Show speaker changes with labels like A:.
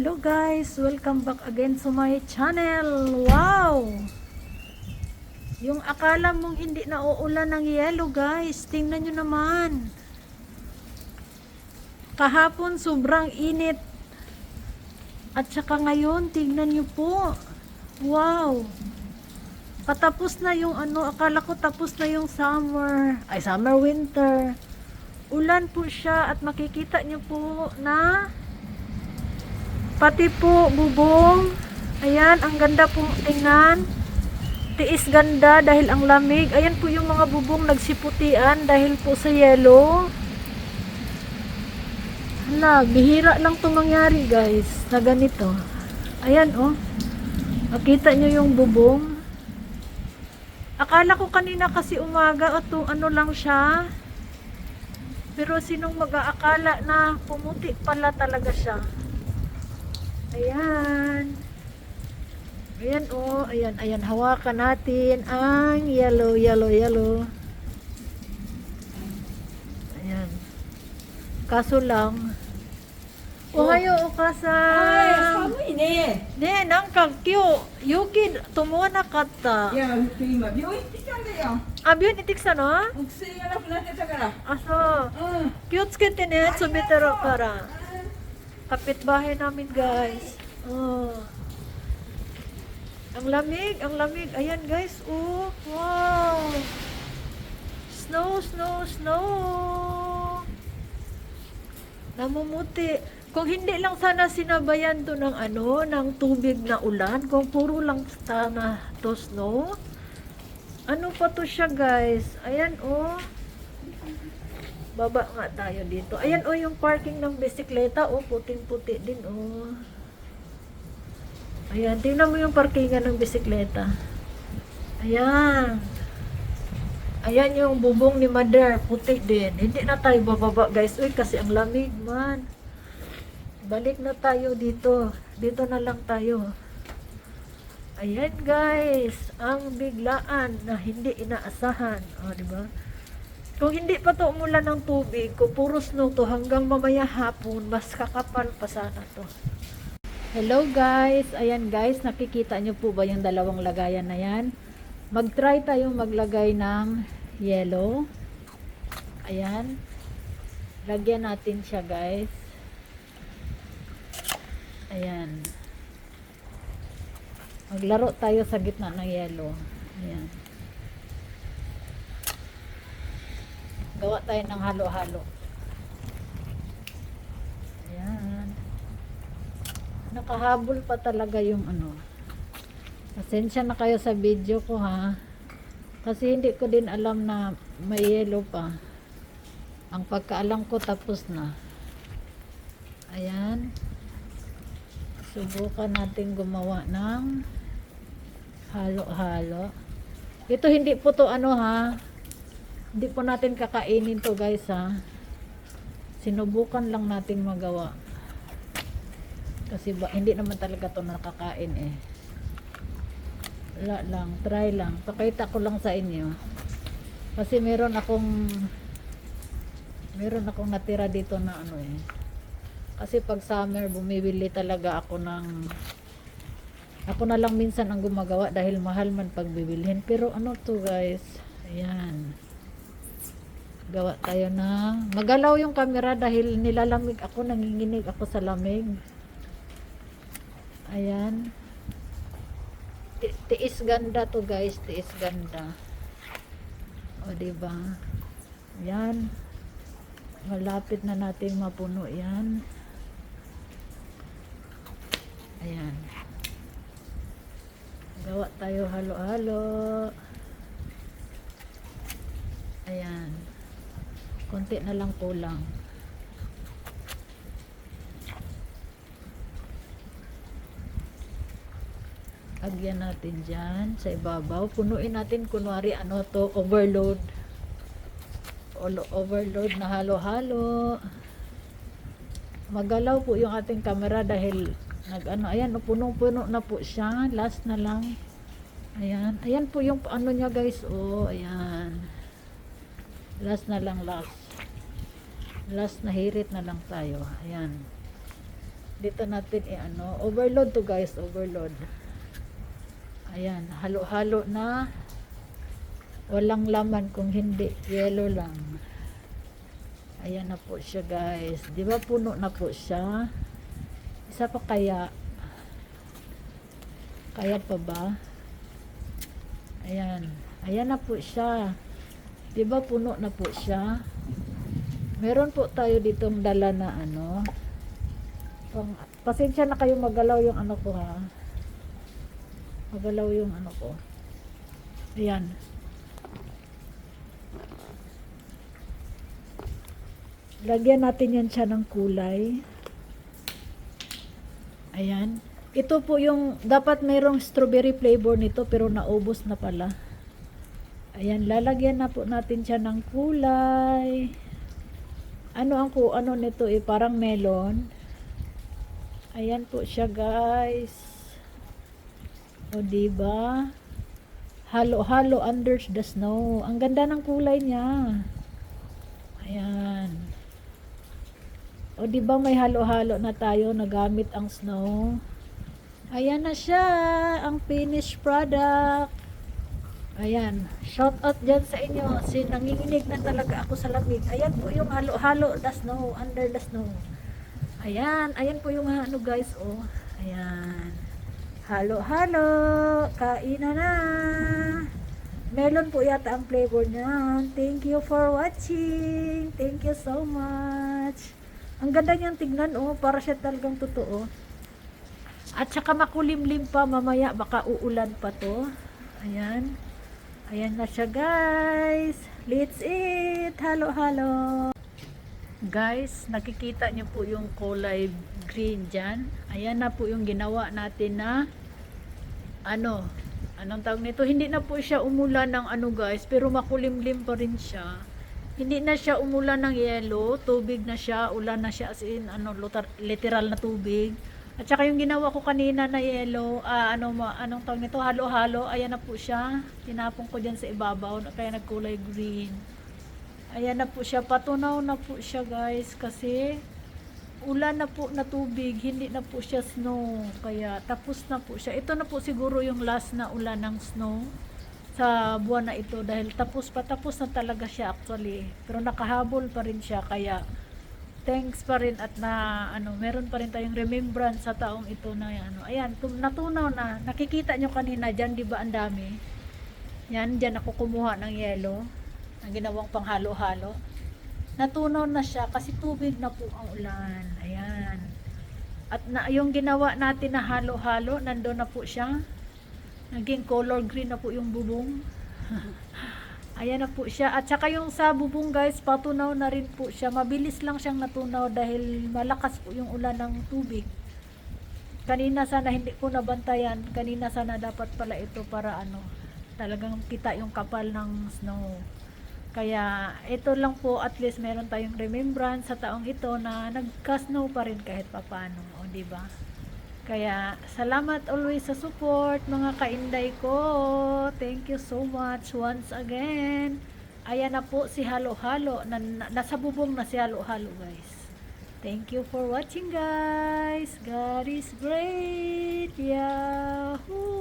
A: Hello guys, welcome back again to my channel. Wow! Yung akala mong hindi na uulan ng yelo guys, tingnan nyo naman. Kahapon sobrang init. At saka ngayon, tingnan nyo po. Wow! Patapos na yung akala ko tapos na yung summer winter. Ulan po siya at makikita nyo po na pati po bubong. Ayan, ang ganda pong tingnan. Tiis ganda dahil ang lamig. Ayan po yung mga bubong nagsiputian dahil po sa yelo. Hala, bihira lang itong mangyari guys na ganito. Ayan oh. Makita nyo yung bubong. Akala ko kanina kasi umaga o lang siya. Pero sinong mag-aakala na pumuti pala talaga siya. Ayan. Ayan oh, ayan, hawakan natin ang yellow. Ayan. Kaso lang, ohayo okasan.
B: 寒いね。
A: ねえ、なんか今日、雪と思わなかった。
B: いや、今病院行ってきたんだよ。
A: あ、病院に行ってきたの？
B: 薬がなくなってたから。
A: あ、そう。
B: うん。
A: 気をつけてね、冷てるから。Kapitbahay namin guys. Oh. Ang lamig. Ayan guys, oh. Wow. Snow. Namumuti. Kung hindi lang sana sinabayan to ng ng tubig na ulan, kung puro lang sana to snow. Ano pa to siya guys? Ayan oh. Baba nga tayo dito. Ayan oh, yung parking ng bisikleta. Oh, puting-puti din oh. Ayan, tingnan mo yung parkingan ng bisikleta. Ayan. Ayan yung bubong ni Mother. Puti din. Hindi na tayo bababa guys. Uy, kasi ang lamig man. Balik na tayo dito. Dito na lang tayo. Ayan guys. Ang biglaan na hindi inaasahan. O, diba? Kung hindi pa to umulan ng tubig, kung puro snow to hanggang mamaya hapon, mas kakapal pa sana to. Hello guys, ayan guys, nakikita nyo po ba yung dalawang lagayan na yan? Mag-try tayong maglagay ng yellow. Ayan. Lagyan natin siya guys. Ayan. Maglaro tayo sa gitna ng yellow. Ayan. Gawa tayo ng halo-halo. Ayan. Nakahabol pa talaga yung Pasensya na kayo sa video ko ha. Kasi hindi ko din alam na may yellow pa. Ang pagkaalam ko tapos na. Ayan. Subukan natin gumawa ng halo-halo. Ito hindi po to ha. Hindi po natin kakainin to guys ha. Sinubukan lang natin magawa. Kasi hindi naman talaga to nakakain eh. Wala lang, try lang. Pakita ko lang sa inyo. Kasi meron akong natira dito na Kasi pag summer bumibili talaga ako na lang minsan ang gumagawa dahil mahal man pagbibilhin. Pero to guys, ayan. Gawa tayo na magalaw yung camera dahil nilalamig ako, nanginginig ako sa lamig. Ayan. Tiis ganda to guys, tiis ganda. O diba? Ayan. Malapit na nating mapuno yan. Ayan. Gawa tayo halo-halo. Ayan. Konti na lang kulang. Lagyan natin dyan sa ibabaw. Punuin natin kunwari overload. Overload na halo-halo. Magalaw po yung ating camera dahil ayan, punong-puno na po siya. Last na lang. Ayan. Ayan po yung niya guys. Oh, ayan. Last na lang, last na hirit na lang tayo. Ayan. Dito natin i-ano. Overload to guys, overload. Ayan, halo-halo na. Walang laman kung hindi, yellow lang. Ayan na po siya guys. Di ba puno na po siya? Isa pa kaya? Kaya pa ba? Ayan. Ayan na po siya. Di ba puno na po siya? Meron po tayo ditong dala na ano. Pasensya na kayo magalaw yung ano ko ha. Magalaw yung ano ko. Ayan. Lagyan natin yan siya ng kulay. Ayan. Ito po yung, dapat mayroong strawberry flavor nito pero naubos na pala. Ayan, lalagyan na po natin siya ng kulay. Ano nito parang melon. Ayan po siya guys. O diba? Halo-halo under the snow. Ang ganda ng kulay niya. Ayan. O diba may halo-halo na tayo na gamit ang snow. Ayan na siya. Ang finished product. Ayan. Shout out dyan sa inyo. Nanginginig na talaga ako sa lamig. Ayan po yung halo-halo the snow. Under the snow. Ayan. Ayan po yung ano guys. Oh. Ayan. Halo-halo. Kain na. Melon po yata ang flavor niyan. Thank you for watching. Thank you so much. Ang ganda niyang tignan. Oh. Para siya talagang totoo. At saka makulimlim pa. Mamaya baka uulan pa to. Ayan. Ayan na siya guys. Let's eat. Halo-halo. Guys, nakikita niyo po yung kulay green dyan. Ayan na po yung ginawa natin na anong tawag nito? Hindi na po siya umulan ng ano guys, pero makulimlim pa rin siya. Hindi na siya umulan ng yellow, tubig na siya, ulan na siya as in literal na tubig. At saka yung ginawa ko kanina na yellow, anong tawag nito? Halo-halo. Ayan na po siya. Tinapon ko dyan sa ibabaw, kaya nagkulay green. Ayan na po siya. Patunaw na po siya guys, kasi ulan na po na tubig, hindi na po siya snow. Kaya tapos na po siya. Ito na po siguro yung last na ulan ng snow sa buwan na ito, dahil tapos na talaga siya actually. Pero nakahabol pa rin siya, kaya thanks pa rin at meron pa rin tayong remembrance sa taong ito na ayan, natunaw na. Nakikita nyo kanina dyan, di ba ang dami? Yan, dyan ako kumuha ng yellow, ang ginawang pang halo-halo. Natunaw na siya kasi tubig na po ang ulan. Ayan. At yung ginawa natin na halo-halo, nandoon na po siya. Naging color green na po yung bubong. Ayan na po siya. At saka yung sa bubong guys, patunaw na rin po siya. Mabilis lang siyang natunaw dahil malakas po yung ulan ng tubig. Kanina sana hindi ko nabantayan. Kanina sana dapat pala ito para talagang kita yung kapal ng snow. Kaya ito lang po, at least meron tayong remembrance sa taong ito na nagka-snow pa rin kahit papano. O diba? Kaya, salamat always sa support, mga kainday ko. Thank you so much once again. Ayan na po si Halo-Halo. Nasa bubong na si Halo-Halo, guys. Thank you for watching, guys. God is great. Yahoo!